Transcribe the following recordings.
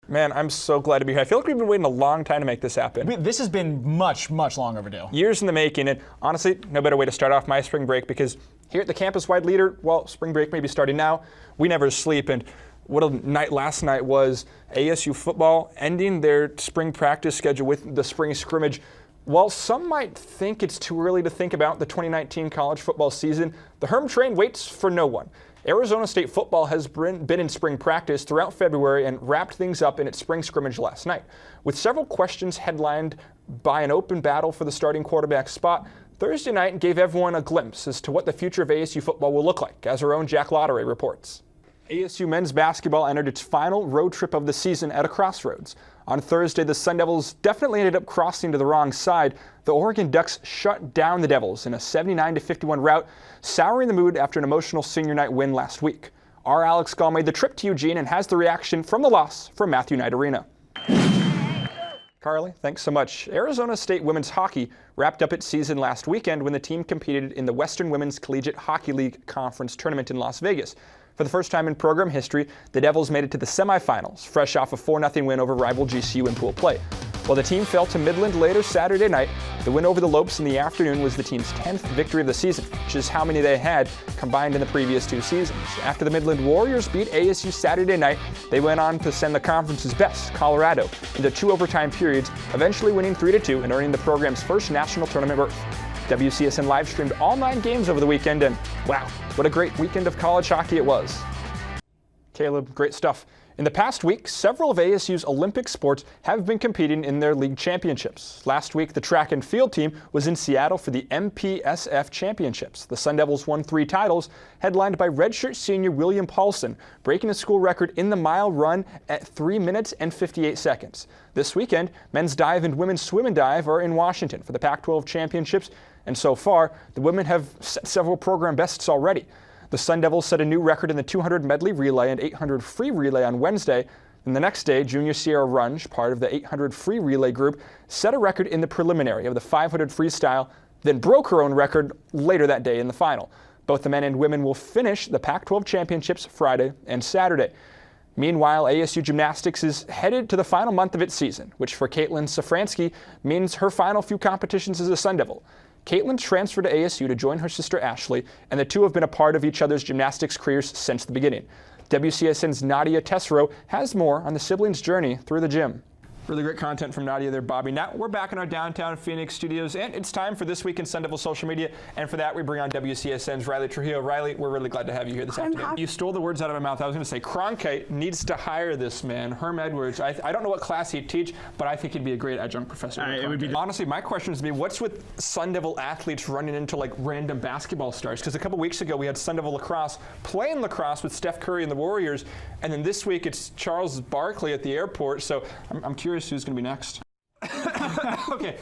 Man, I'm so glad to be here. I feel like we've been waiting a long time to make this happen. This has been much, much long overdue. Years in the making, and honestly, no better way to start off my spring break, because here at the campus-wide leader, well, spring break may be starting now, we never sleep, and what a night last night was. ASU football ending their spring practice schedule with the spring scrimmage. While some might think it's too early to think about the 2019 college football season, the Herm train waits for no one. Arizona State football has been in spring practice throughout February and wrapped things up in its spring scrimmage last night. With several questions headlined by an open battle for the starting quarterback spot, Thursday night gave everyone a glimpse as to what the future of ASU football will look like, as our own Jack Lottery reports. ASU men's basketball entered its final road trip of the season at a crossroads. On Thursday, the Sun Devils definitely ended up crossing to the wrong side. The Oregon Ducks shut down the Devils in a 79-51 rout, souring the mood after an emotional senior night win last week. Our Alex Gall made the trip to Eugene and has the reaction from the loss from Matthew Knight Arena. Carly, thanks so much. Arizona State women's hockey wrapped up its season last weekend when the team competed in the Western Women's Collegiate Hockey League Conference Tournament in Las Vegas. For the first time in program history, the Devils made it to the semifinals, fresh off a 4-0 win over rival GCU in pool play. While the team fell to Midland later Saturday night, the win over the Lopes in the afternoon was the team's 10th victory of the season, which is how many they had combined in the previous 2 seasons. After the Midland Warriors beat ASU Saturday night, they went on to send the conference's best, Colorado, into 2 overtime periods, eventually winning 3-2 and earning the program's first national tournament berth. WCSN live streamed all 9 games over the weekend, and wow, what a great weekend of college hockey it was. Caleb, great stuff. In the past week, several of ASU's Olympic sports have been competing in their league championships. Last week, the track and field team was in Seattle for the MPSF championships. The Sun Devils won 3 titles, headlined by redshirt senior William Paulson, breaking a school record in the mile run at 3 minutes and 58 seconds. This weekend, men's dive and women's swim and dive are in Washington for the Pac-12 championships, and so far, the women have set several program bests already. The Sun Devils set a new record in the 200 medley relay and 800 free relay on Wednesday. And the next day, Junior Sierra Runge, part of the 800 free relay group, set a record in the preliminary of the 500 freestyle, then broke her own record later that day in the final. Both the men and women will finish the Pac-12 championships Friday and Saturday. Meanwhile, ASU Gymnastics is headed to the final month of its season, which for Caitlin Safransky means her final few competitions as a Sun Devil. Caitlin transferred to ASU to join her sister Ashley, and the two have been a part of each other's gymnastics careers since the beginning. WCSN's Nadia Tessero has more on the siblings' journey through the gym. Really great content from Nadia there, Bobby. Now we're back in our downtown Phoenix studios, and it's time for This Week in Sun Devil social media. And for that, we bring on WCSN's Riley Trujillo. Riley, we're really glad to have you here this afternoon. You stole the words out of my mouth. I was going to say Cronkite needs to hire this man, Herm Edwards. I don't know what class he'd teach, but I think he'd be a great adjunct professor. It would be. Honestly, my question is to me, what's with Sun Devil athletes running into like random basketball stars? Because a couple weeks ago we had Sun Devil lacrosse playing lacrosse with Steph Curry and the Warriors, and then this week it's Charles Barkley at the airport. So I'm curious who's going to be next. Okay.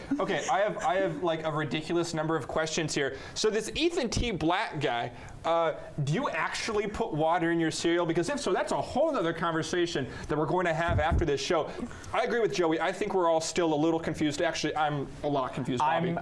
I have like a ridiculous number of questions here. So this Ethan T. Black guy, do you actually put water in your cereal? Because if so, that's a whole other conversation that we're going to have after this show. I agree with Joey. I think we're all still a little confused. Actually, I'm a lot confused, Bobby.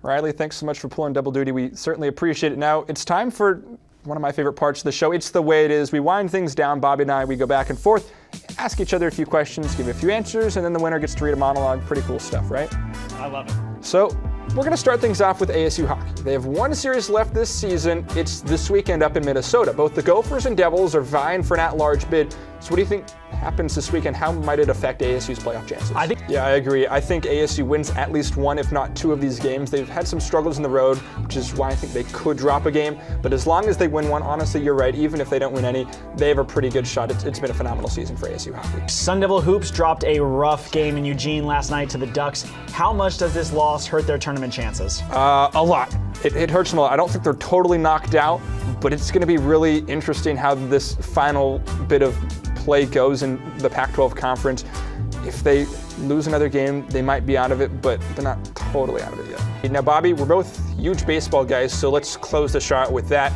Riley, thanks so much for pulling double duty. We certainly appreciate it. Now, it's time for one of my favorite parts of the show. It's the way it is. We wind things down, Bobby and I. We go back and forth, ask each other a few questions, give a few answers, and then the winner gets to read a monologue. Pretty cool stuff, right? I love it. So we're going to start things off with ASU hockey. They have 1 series left this season. It's this weekend up in Minnesota. Both the Gophers and Devils are vying for an at-large bid. So what do you think happens this weekend? How might it affect ASU's playoff chances? Yeah, I agree. I think ASU wins at least 1, if not 2 of these games. They've had some struggles in the road, which is why I think they could drop a game. But as long as they win 1, honestly, you're right. Even if they don't win any, they have a pretty good shot. It's been a phenomenal season for ASU hockey. Sun Devil Hoops dropped a rough game in Eugene last night to the Ducks. How much does this loss hurt their tournament chances? A lot. It hurts them a lot. I don't think they're totally knocked out, but it's going to be really interesting how this final bit of play goes in the Pac-12 conference. If they lose another game, they might be out of it, but they're not totally out of it yet. Now, Bobby, we're both huge baseball guys, so let's close the show out with that.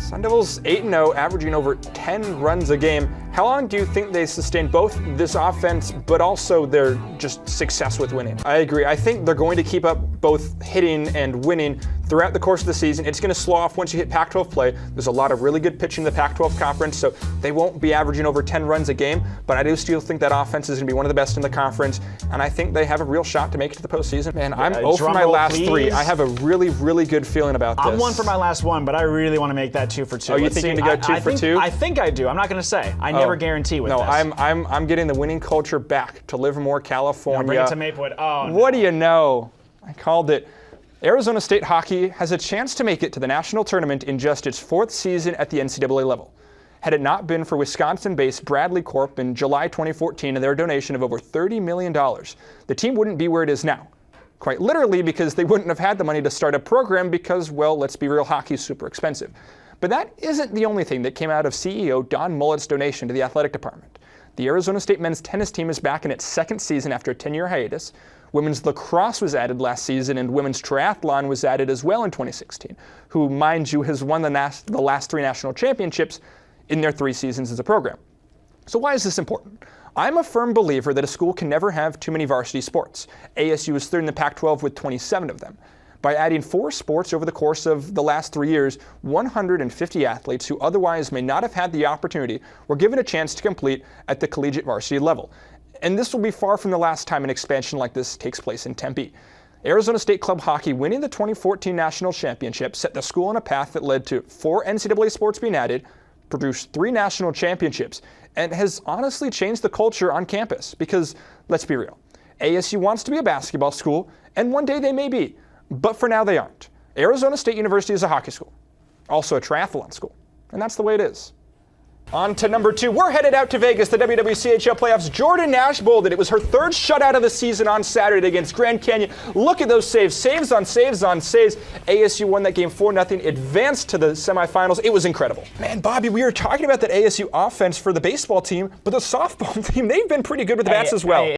Sun Devils 8-0, averaging over 10 runs a game. How long do you think they sustain both this offense, but also their just success with winning? I agree. I think they're going to keep up both hitting and winning throughout the course of the season. It's going to slow off once you hit Pac-12 play. There's a lot of really good pitching in the Pac-12 conference, so they won't be averaging over 10 runs a game, but I do still think that offense is going to be one of the best in the conference, and I think they have a real shot to make it to the postseason. Man, I'm 0 for my last 3. I have a really, really good feeling about this. I'm 1 for my last 1, but I really want to make that 2 for 2. Oh, you think you're going to go 2 for 2? I think I do. I'm not going to say. I never guarantee with this. No, I'm getting the winning culture back to Livermore, California. No, bring it to Maplewood. Oh, what do you know? I called it. Arizona State hockey has a chance to make it to the national tournament in just its 4th season at the NCAA level. Had it not been for Wisconsin-based Bradley Corp in July 2014 and their donation of over $30 million, the team wouldn't be where it is now. Quite literally, because they wouldn't have had the money to start a program because, well, let's be real, hockey's super expensive. But that isn't the only thing that came out of CEO Don Mullet's donation to the athletic department. The Arizona State men's tennis team is back in its 2nd season after a 10-year hiatus. Women's lacrosse was added last season, and women's triathlon was added as well in 2016, who, mind you, has won the last 3 national championships in their 3 seasons as a program. So why is this important? I'm a firm believer that a school can never have too many varsity sports. ASU is 3rd in the Pac-12 with 27 of them. By adding 4 sports over the course of the last 3 years, 150 athletes who otherwise may not have had the opportunity were given a chance to compete at the collegiate varsity level. And this will be far from the last time an expansion like this takes place in Tempe. Arizona State Club Hockey winning the 2014 National Championship set the school on a path that led to 4 NCAA sports being added, produced 3 national championships, and has honestly changed the culture on campus. Because, let's be real, ASU wants to be a basketball school, and one day they may be. But for now, they aren't. Arizona State University is a hockey school, also a triathlon school, and that's the way it is. On to number 2. We're headed out to Vegas, the WWCHL playoffs. Jordan Nash bowled. It was her 3rd shutout of the season on Saturday against Grand Canyon. Look at those saves. Saves on saves on saves. ASU won that game 4-0, advanced to the semifinals. It was incredible. Man, Bobby, we were talking about that ASU offense for the baseball team, but the softball team, they've been pretty good with the bats as well.